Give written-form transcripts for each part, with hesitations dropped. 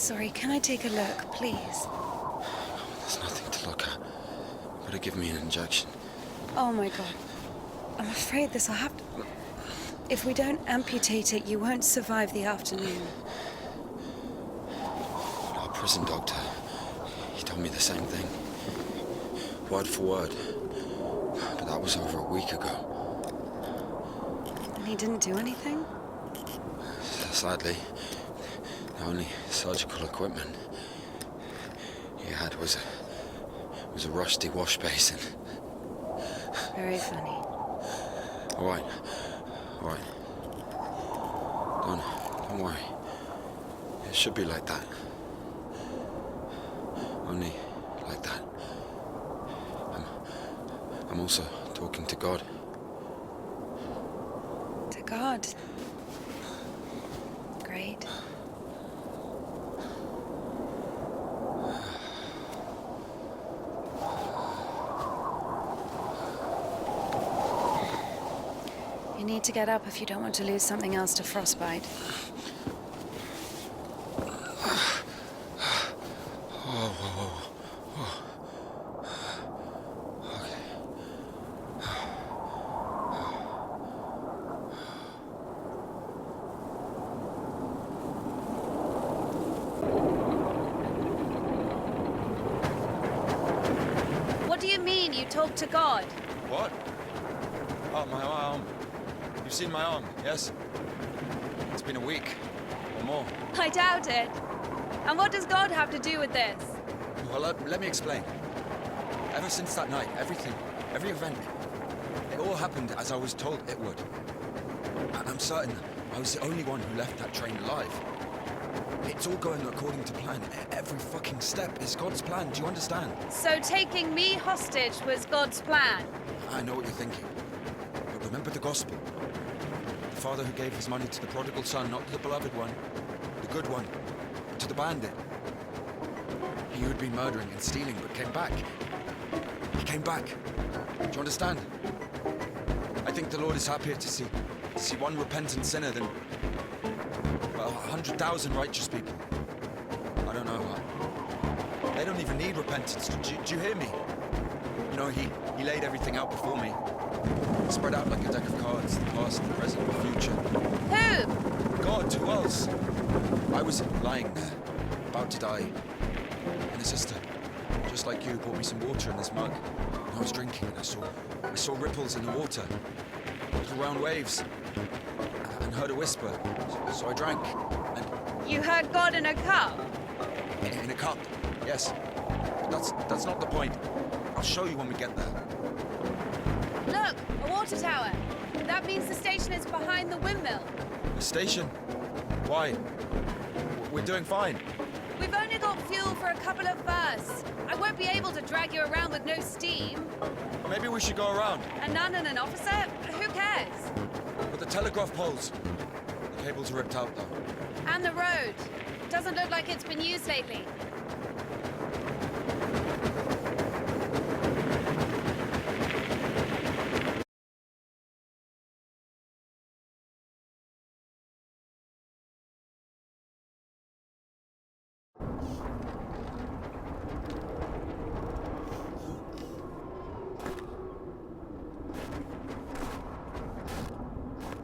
sorry. Can I take a look, please? There's nothing to look at. Better give me an injection. Oh my god. I'm afraid this'll have to... If we don't amputate it, you won't survive the afternoon. Our prison doctor, he told me the same thing. Word for word. But that was over a week ago. And he didn't do anything? Sadly, the only surgical equipment he had was a rusty wash basin. Very funny. All right. Don't worry. It should be like that. Only like that. I'm also talking to God. To God. Great. You need to get up if you don't want to lose something else to frostbite. What do you mean you talk to God? What? Oh, my arm. You've seen my arm, yes? It's been a week or more. I doubt it. And what does God have to do with this? Well, let me explain. Ever since that night, every event, it all happened as I was told it would. I'm certain I was the only one who left that train alive. It's all going according to plan. Every fucking step is God's plan, do you understand? So taking me hostage was God's plan? I know what you're thinking. But remember the gospel. The father who gave his money to the prodigal son, not to the beloved one, the good one, but to the bandit. He who had been murdering and stealing, but came back. He came back. Do you understand? I think the Lord is happier to see one repentant sinner than 100,000 righteous people. I don't know. They don't even need repentance. Do you hear me? You know, he laid everything out before me. Spread out like a deck of cards, the past, the present, the future. Who? God, who else? I was lying there, about to die. And a sister, just like you, brought me some water in this mug. And I was drinking and I saw ripples in the water. Little round waves. And heard a whisper. So I drank. And You heard God in a cup? in a cup, yes. But that's not the point. I'll show you when we get there. Look, a water tower. That means the station is behind the windmill. The station? Why? We're doing fine. We've only got fuel for a couple of bursts. I won't be able to drag you around with no steam. Maybe we should go around. A nun and an officer? Who cares? But the telegraph poles. The cables are ripped out, though. And the road. Doesn't look like it's been used lately.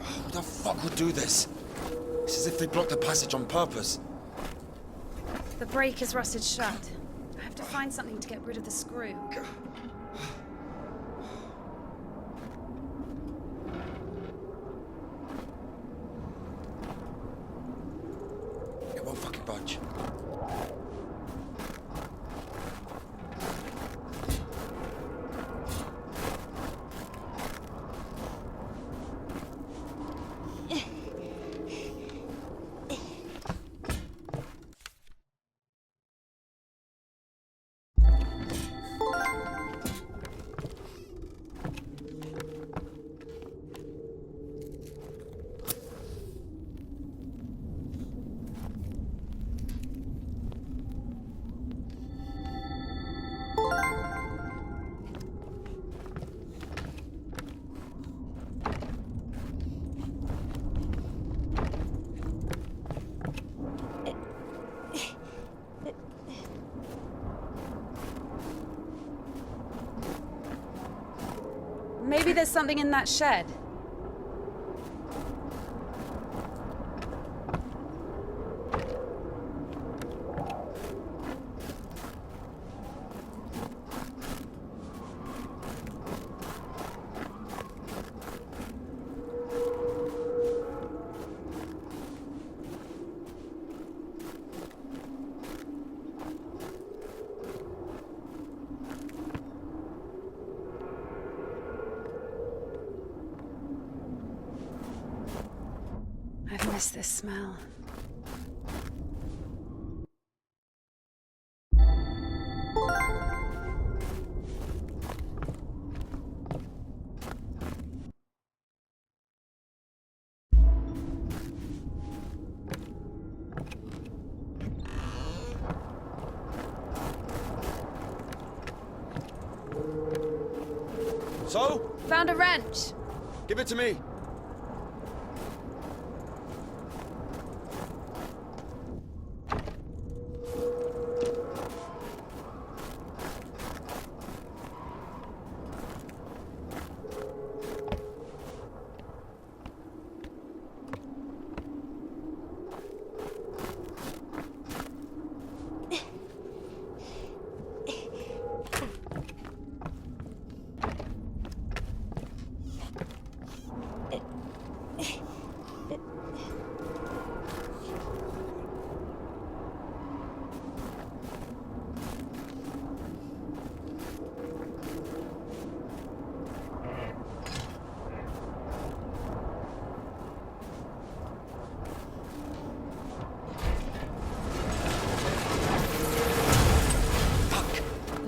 Who the fuck would do this? It's as if they blocked the passage on purpose. The brake is rusted shut. I have to find something to get rid of the screw. It won't fucking budge. Maybe there's something in that shed. I've missed this smell. So? Found a wrench. Give it to me.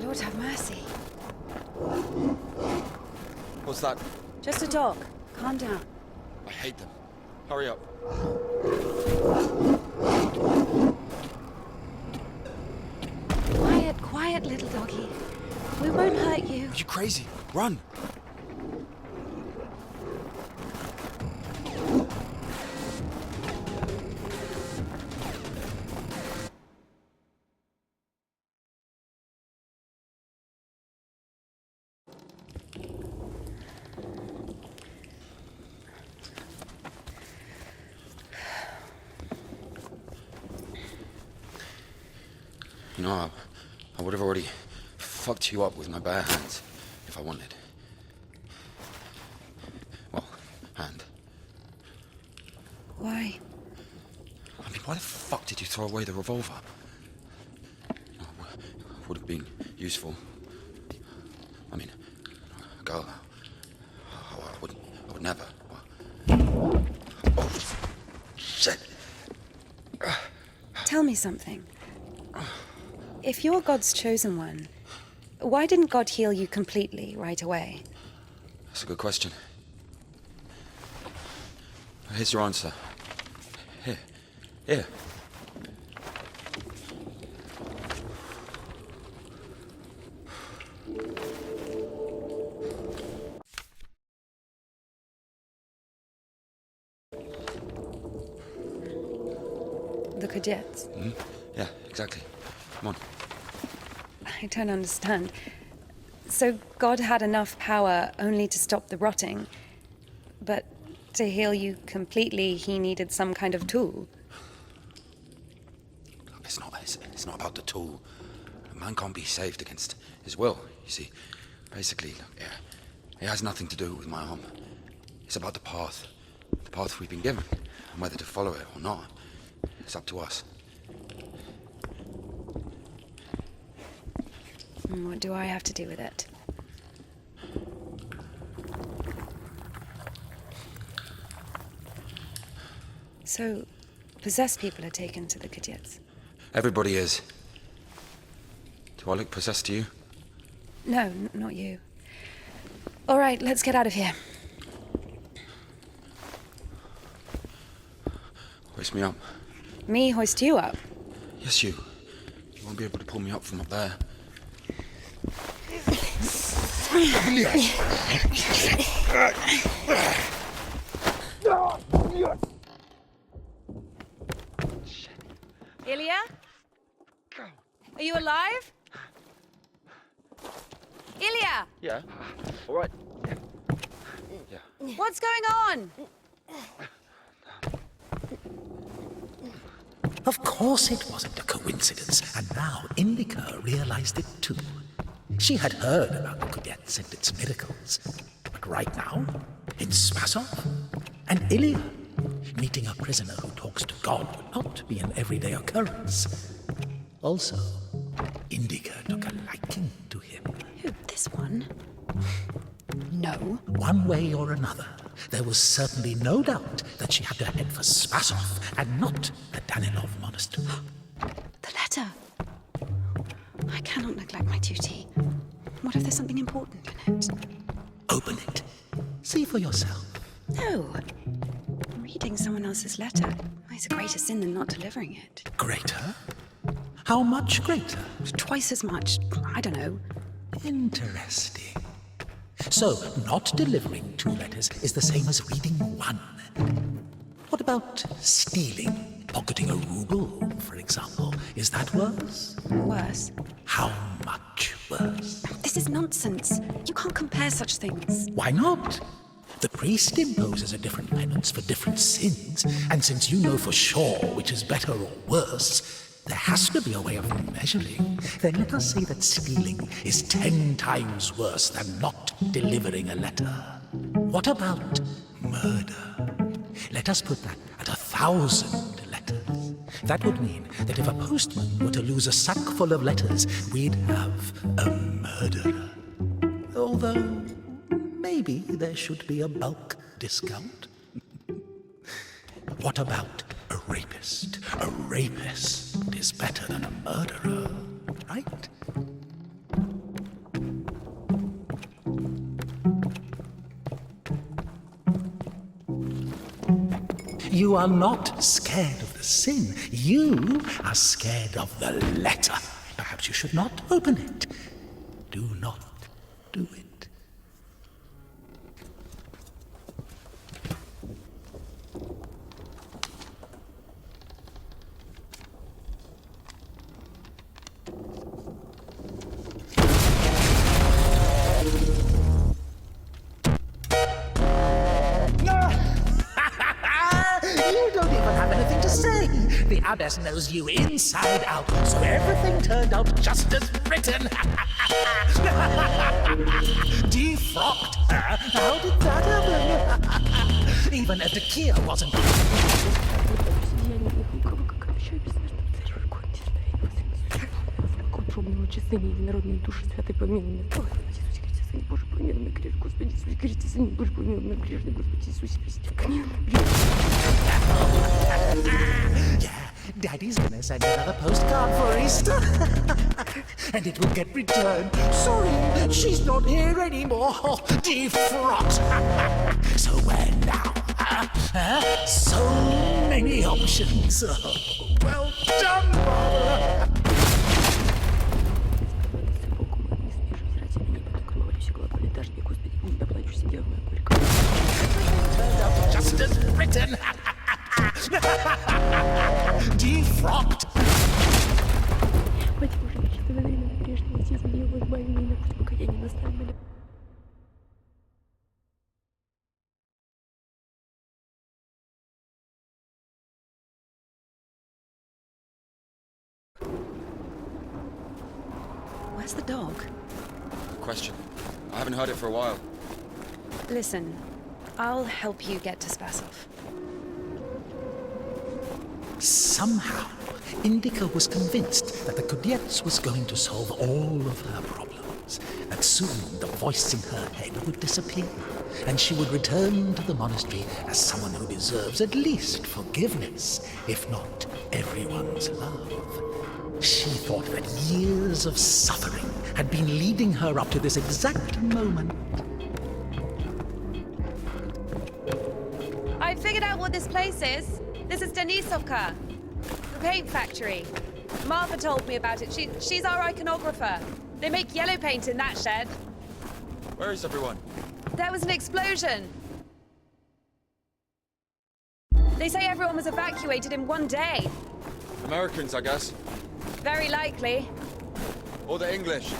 Lord have mercy. What's that? Just a dog. Calm down. I hate them. Hurry up. Quiet, quiet, little doggy. We won't hurt you. Are you crazy? Run! You know, I would have already fucked you up with my bare hands if I wanted. Well, hand. Why? I mean, why the fuck did you throw away the revolver? Would have been useful. I mean, a girl. I would never. Oh, shit. Tell me something. If you're God's chosen one, why didn't God heal you completely right away? That's a good question. Here's your answer. Here. The Cadets. Mm-hmm. Yeah, exactly. Come on. I don't understand. So God had enough power only to stop the rotting, but to heal you completely, he needed some kind of tool. Look, it's not about the tool. A man can't be saved against his will, you see. Basically, look, it has nothing to do with my arm. It's about the path we've been given, and whether to follow it or not, it's up to us. And what do I have to do with it? So, possessed people are taken to the Cadets? Everybody is. Do I look possessed to you? No, not you. All right, let's get out of here. Hoist me up. Me hoist you up? Yes, you. You won't be able to pull me up from up there. Ilya? Are you alive? Ilya! Yeah. All right. What's going on? Of course it wasn't a coincidence, and now Indika realized it too. She had heard about the Kudets and its miracles, but right now, in Spasov, and Ilya, meeting a prisoner who talks to God would not be an everyday occurrence. Also, Indika took a liking to him. Who, this one? No. One way or another, there was certainly no doubt that she had to head for Spasov and not the Danilov monastery. The letter. I cannot neglect my duty. What if there's something important in it? Open it. See for yourself. No. Reading someone else's letter is a greater sin than not delivering it. Greater? How much greater? Twice as much. I don't know. Interesting. So, not delivering 2 letters is the same as reading 1. What about stealing? Pocketing a ruble, for example. Is that worse? Worse. How much worse? This is nonsense. You can't compare such things. Why not? The priest imposes a different penance for different sins, and since you know for sure which is better or worse, there has to be a way of measuring. Then let us say that stealing is 10 times worse than not delivering a letter. What about murder? Let us put that at 1,000 letters. That would mean that if a postman were to lose a sack full of letters, we'd have a murderer. Although, maybe there should be a bulk discount. What about a rapist? A rapist is better than a murderer, right? You are not scared of the sin. You are scared of the letter. Perhaps you should not open it. Do not do it. You don't even have anything to say. The abbess knows you inside out, so everything turned out just as written. Defrocked her? How did that happen? Even Evdokia wasn't. Промного числения единородной души святой помилуй нас. Боже, помилуй меня, грех, Господи, Иисусе Христе, Сын Божий, помилуй меня, грешный, Господи Иисусе Христе, помилуй меня. Yeah, Daddy's gonna send another postcard for Easter. And it will get returned. Sorry, she's not here anymore. Defrocked. So where now? So many options. Oh, well done, Mother. Just as written. Defrocked. Мать Божия, что ты на грешного отец, Его избави меня на путь покаяния, наставь меня. Where's the dog? Good question. I haven't heard it for a while. Listen, I'll help you get to Spasov. Somehow, Indika was convinced that the Kudets was going to solve all of her problems, that soon the voice in her head would disappear, and she would return to the monastery as someone who deserves at least forgiveness, if not everyone's love. She thought that years of suffering had been leading her up to this exact moment. I figured out what this place is. This is Denisovka, the paint factory. Martha told me about it. She's our iconographer. They make yellow paint in that shed. Where is everyone? There was an explosion. They say everyone was evacuated in one day. Americans, I guess. Very likely. Or the English.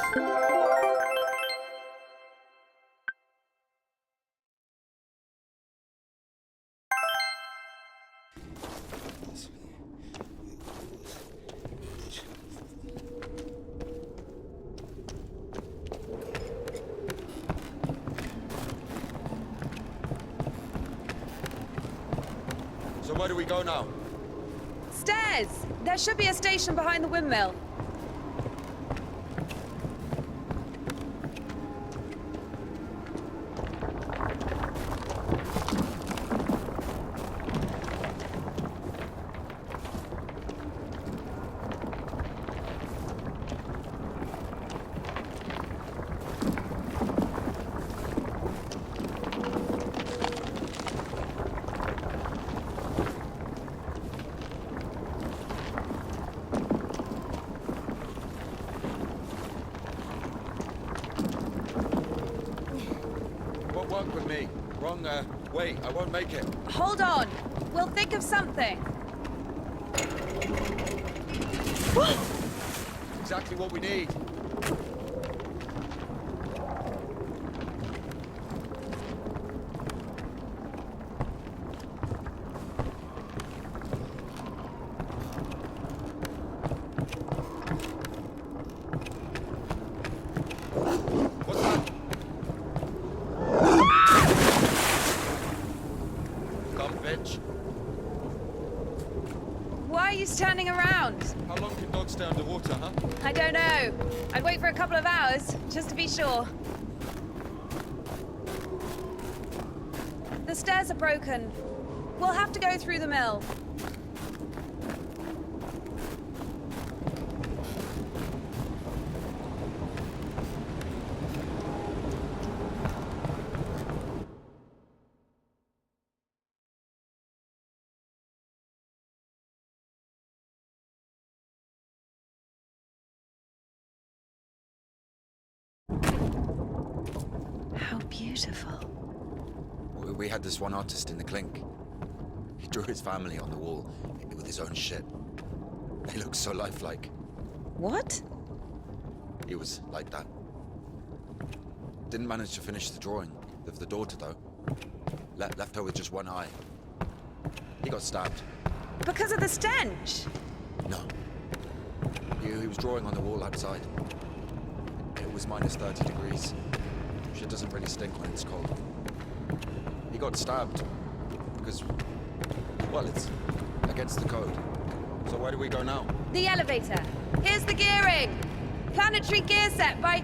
So where do we go now? Stairs! There should be a station behind the windmill. Won't work with me. Wrong, wait, I won't make it. Hold on. We'll think of something. Exactly what we need. What's that? Come, bitch. Why are you standing around? How long can dogs stay underwater, huh? I don't know. I'd wait for a couple of hours, just to be sure. The stairs are broken. We'll have to go through the mill. How beautiful. We had this one artist in the clink. He drew his family on the wall with his own shit. They look so lifelike. What? He was like that. Didn't manage to finish the drawing of the daughter, though. Left her with just one eye. He got stabbed. Because of the stench? No. He was drawing on the wall outside. It was minus 30 degrees. Shit doesn't really stink when it's cold. He got stabbed because, well, it's against the code. So where do we go now? The elevator. Here's the gearing. Planetary gear set. By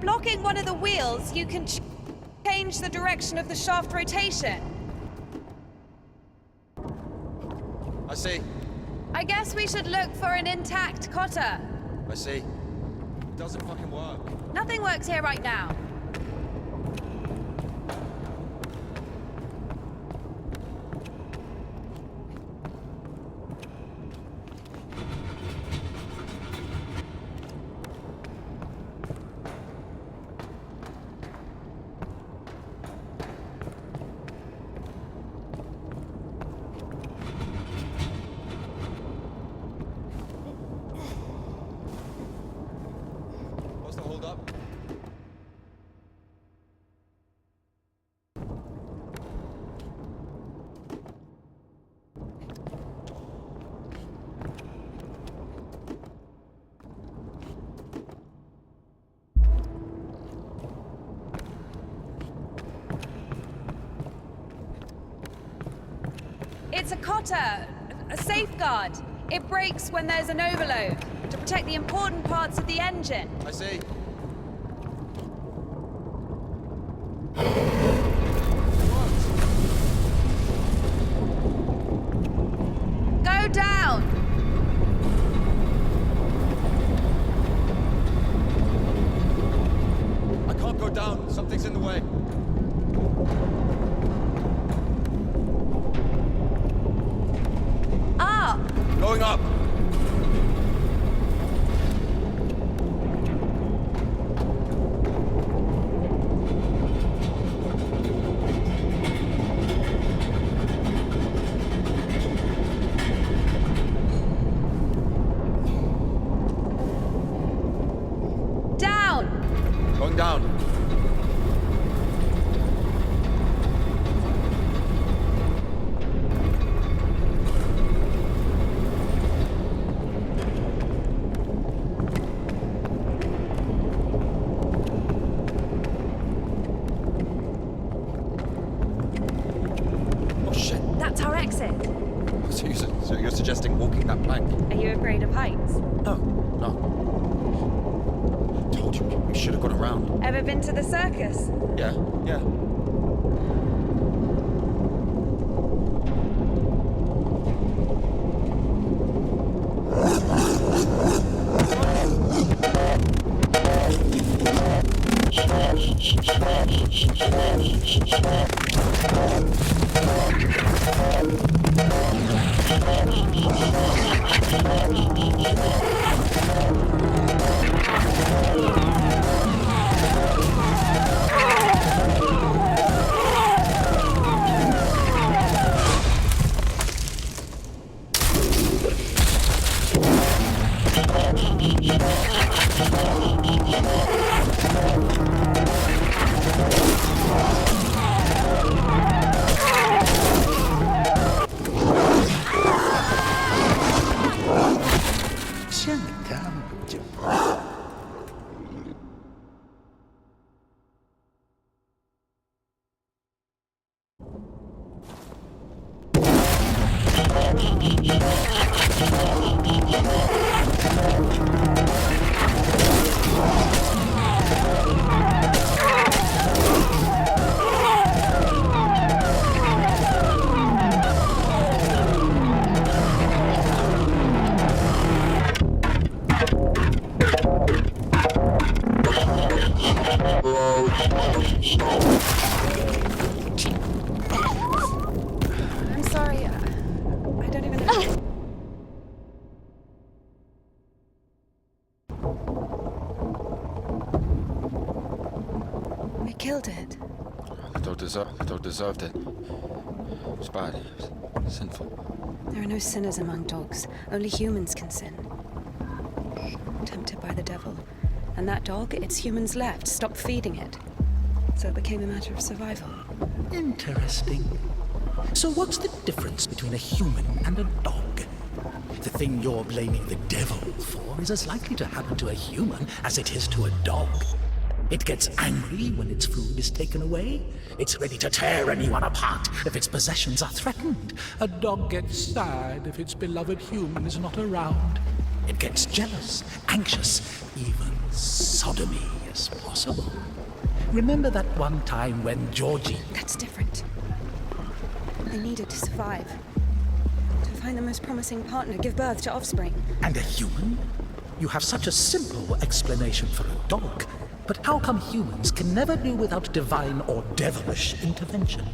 blocking one of the wheels, you can change the direction of the shaft rotation. I see. I guess we should look for an intact cotter. I see. It doesn't fucking work. Nothing works here right now. What's the hold up? It's a cotter, a safeguard. It breaks when there's an overload to protect the important parts of the engine. I see. Go down! I can't go down. Something's in the way. Up! Going up. Down! Going down. Oh shit. That's our exit. So you're suggesting walking that plank? Are you afraid of heights? No, no. Told you, we should have gone around. Ever been to the circus? Yeah, yeah. I'm sorry. I don't even know. We killed it. The dog deserved it. It was bad. It was sinful. There are no sinners among dogs. Only humans can sin. Tempted by the devil. And that dog, its humans left, stopped feeding it. So it became a matter of survival. Interesting. So what's the difference between a human and a dog? The thing you're blaming the devil for is as likely to happen to a human as it is to a dog. It gets angry when its food is taken away. It's ready to tear anyone apart if its possessions are threatened. A dog gets sad if its beloved human is not around. It gets jealous, anxious, even sodomy is possible. Remember that one time when Georgie... That's different. They needed to survive. To find the most promising partner, give birth to offspring. And a human? You have such a simple explanation for a dog. But how come humans can never do without divine or devilish intervention?